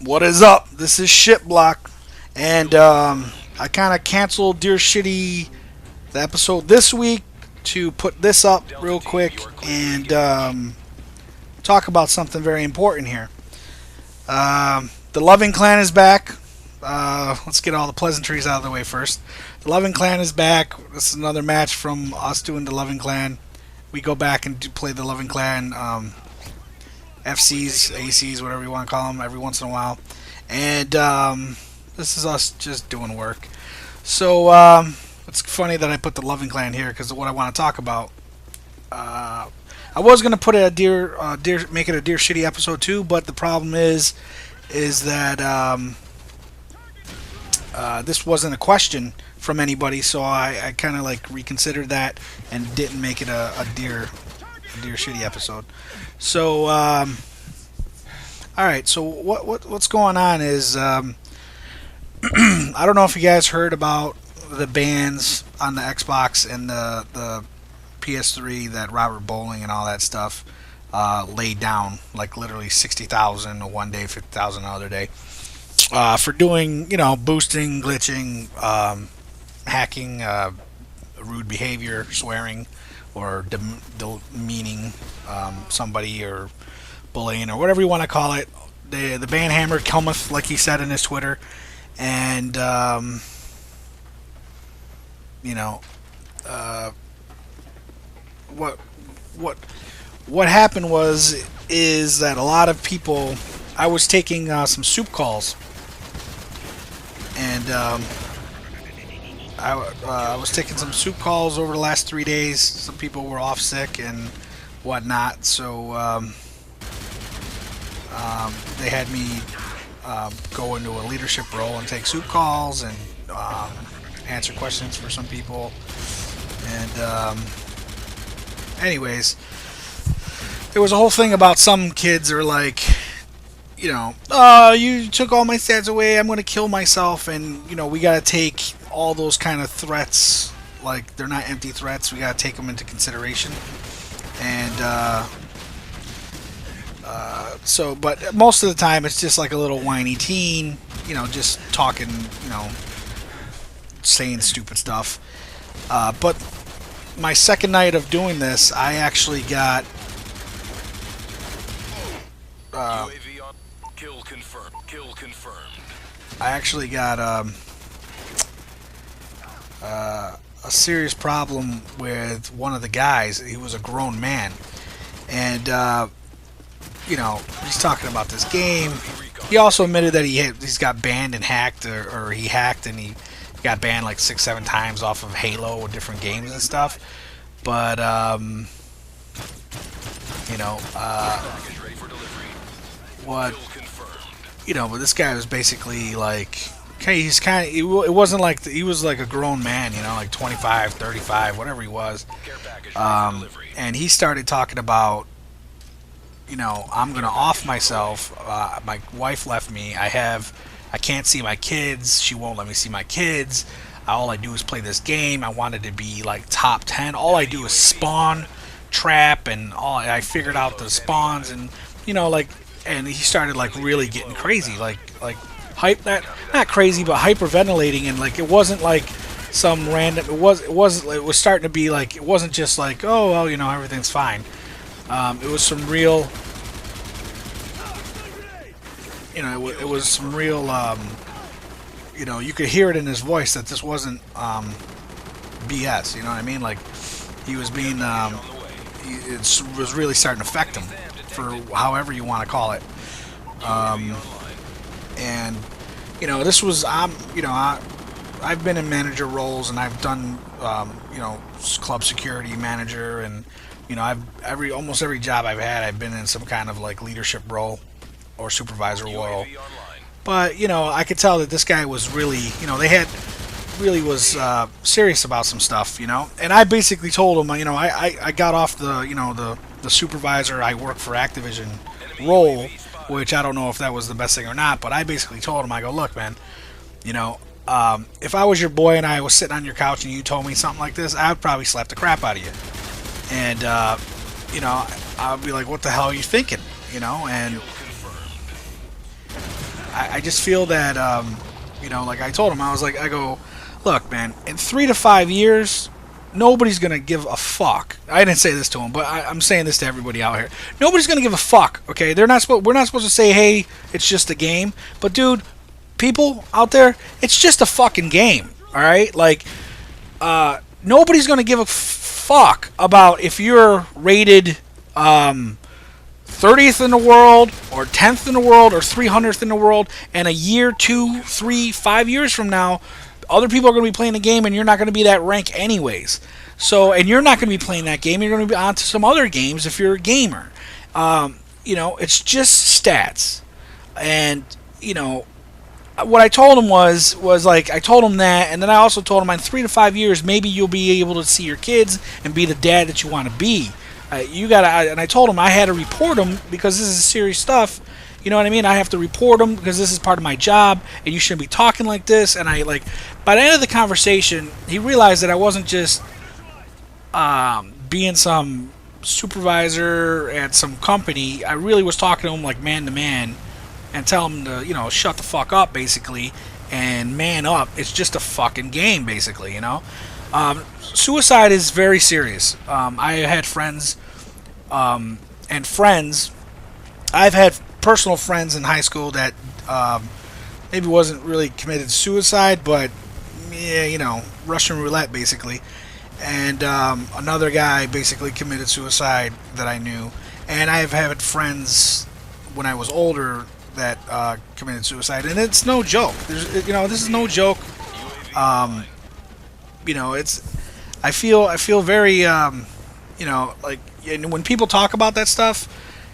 What is up? This is Shitblock, and I kind of canceled Dear Shitty the episode this week to put this up real quick and talk about something very important here. The Loven clan is back. Let's get all the pleasantries out of the way first. The Loven clan is back. This is another match from us doing the Loven clan. We go back and play the Loven clan. FCs, ACs, whatever you want to call them, every once in a while. And this is us just doing work. So it's funny that I put the Loven clan here because of what I want to talk about. I was gonna put it make it a Dear Shitty episode 2, but the problem is that this wasn't a question from anybody, so I kind of like reconsidered that and didn't make it a Dear Shitty episode. So alright, so what's going on is I don't know if you guys heard about the bans on the Xbox and the PS3 that Robert Bowling and all that stuff laid down, like literally 60,000 one day, 50,000 another day, for doing, boosting, glitching, hacking, rude behavior, swearing, or demeaning somebody, or bullying, or whatever you want to call it. The ban hammer cometh, like he said in his Twitter, and what happened is that a lot of people. I was taking some soup calls, and I was taking some soup calls over the last 3 days. Some people were off sick and whatnot, so they had me go into a leadership role and take soup calls and answer questions for some people. And anyways, there was a whole thing about some kids are like, oh, you took all my stats away, I'm going to kill myself. And, we got to take all those kind of threats, like they're not empty threats, we got to take them into consideration. And but most of the time it's just like a little whiny teen, just talking, saying stupid stuff. But my second night of doing this, I actually got UAV on. Kill confirmed. Kill confirmed. I actually got a serious problem with one of the guys. He was a grown man, and he's talking about this game. He also admitted that he's got banned and hacked, or he hacked and he got banned like 6-7 times off of Halo or different games and stuff. But but this guy was basically like, okay, it wasn't like he was like a grown man, like 25, 35, whatever he was. And he started talking about, I'm gonna off myself. My wife left me. I can't see my kids. She won't let me see my kids. All I do is play this game. I wanted to be like top 10. All I do is spawn, trap, and I figured out the spawns, and and he started like really getting crazy, like hype, not crazy, but hyperventilating, and like it wasn't like some random. It was starting to be like, it wasn't just like, oh well, everything's fine. It was some real, it was some real, you could hear it in his voice that this wasn't BS. You know what I mean? Like he was being, it was really starting to affect him, for however you want to call it. And this was, I've been in manager roles, and I've done club security manager, and almost every job I've had, I've been in some kind of like leadership role or supervisor role. But I could tell that this guy was really, was serious about some stuff, and I basically told him, I got off the supervisor, I work for Activision role, which I don't know if that was the best thing or not, but I basically told him, I go, look, man, if I was your boy and I was sitting on your couch and you told me something like this, I would probably slap the crap out of you. And I would be like, what the hell are you thinking? And I just feel that, you know, like I told him, I go, look, man, in 3 to 5 years, nobody's gonna give a fuck. I didn't say this to him, but I'm saying this to everybody out here. Nobody's gonna give a fuck. Okay, we're not supposed to say, hey, it's just a game. But dude, people out there, it's just a fucking game. All right, like, nobody's gonna give a fuck about if you're rated 30th in the world, or 10th in the world, or 300th in the world, and a year, 2, 3, 5 years from now, other people are going to be playing the game, and you're not going to be that rank anyways. So, and you're not going to be playing that game. You're going to be on to some other games if you're a gamer. You know, it's just stats. And, you know, what I told him was like, I told him that, and then I also told him in 3 to 5 years, maybe you'll be able to see your kids and be the dad that you want to be. You gotta, and I told him I had to report him because this is serious stuff. You know what I mean? I have to report him because this is part of my job, and you shouldn't be talking like this. And I, like, by the end of the conversation, he realized that I wasn't just being some supervisor at some company. I really was talking to him like man to man, and tell him to, you know, shut the fuck up, basically, and man up. It's just a fucking game, basically, you know. Suicide is very serious. I had friends, and friends. I've had personal friends in high school that maybe wasn't really committed suicide, but yeah, you know, Russian roulette basically. And another guy basically committed suicide that I knew. And I've had friends when I was older that committed suicide, and it's no joke. There's, you know, this is no joke. You know, it's. I feel very, you know, like, and when people talk about that stuff,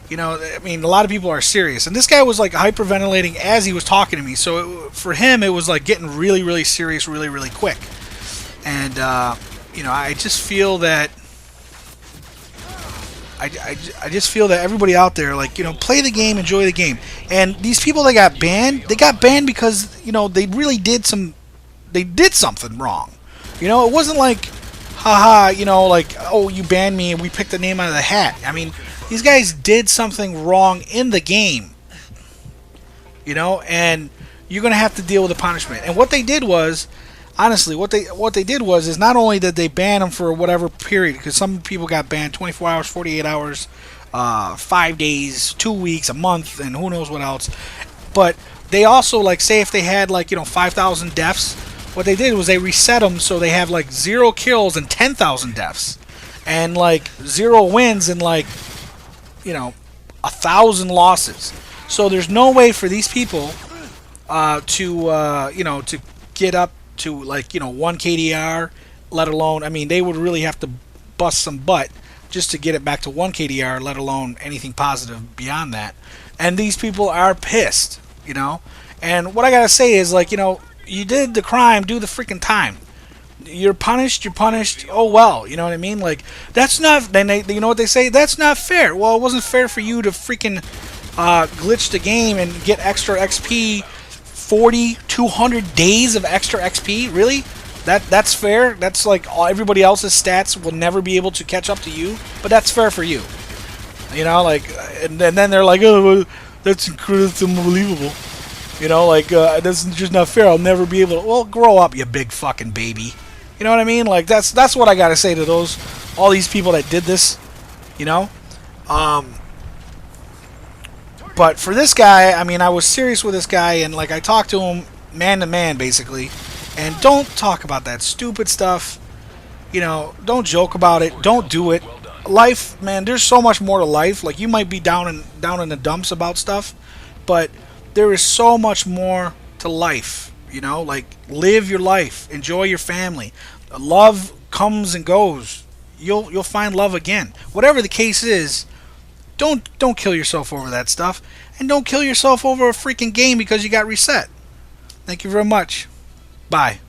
you know, I mean, a lot of people are serious, and this guy was like hyperventilating as he was talking to me. So for him, it was like getting really, really serious, really, really quick. And you know, I just feel that. I just feel that everybody out there, like, you know, play the game, enjoy the game. And these people that got banned, they got banned because, you know, they really did something wrong. You know, it wasn't like, haha, you know, like, oh, you banned me and we picked the name out of the hat. I mean, these guys did something wrong in the game. You know, and you're going to have to deal with the punishment. And what they did was, honestly, what they did was is not only did they ban them for whatever period, because some people got banned 24 hours, 48 hours, 5 days, 2 weeks, a month, and who knows what else. But they also, like, say if they had, like, you know, 5,000 deaths, what they did was they reset them so they have like 0 kills and 10,000 deaths, and like 0 wins and like, you know, 1,000 losses. So there's no way for these people to you know, to get up to, like, you know, 1 KDR, let alone, I mean, they would really have to bust some butt just to get it back to 1 KDR, let alone anything positive beyond that. And these people are pissed, you know. And what I gotta say is, like, you know, you did the crime, do the freaking time. You're punished, oh well, you know what I mean? Like, that's not, then they, you know what they say? That's not fair. Well, it wasn't fair for you to freaking glitch the game and get extra XP, 40, 200 days of extra XP? Really? That's fair? That's like everybody else's stats will never be able to catch up to you, but that's fair for you. You know, like, and then they're like, oh, well, that's unbelievable. You know, like, this is just not fair. I'll never be able to. Well, grow up, you big fucking baby. You know what I mean? Like, that's what I gotta say to all these people that did this. You know, but for this guy, I mean, I was serious with this guy, and like I talked to him man to man, basically. And don't talk about that stupid stuff. You know, don't joke about it. Don't do it. Life, man. There's so much more to life. Like, you might be down in the dumps about stuff, but there is so much more to life, you know. Like, live your life, enjoy your family. Love comes and goes. You'll find love again. Whatever the case is, don't kill yourself over that stuff, and don't kill yourself over a freaking game because you got reset. Thank you very much. Bye.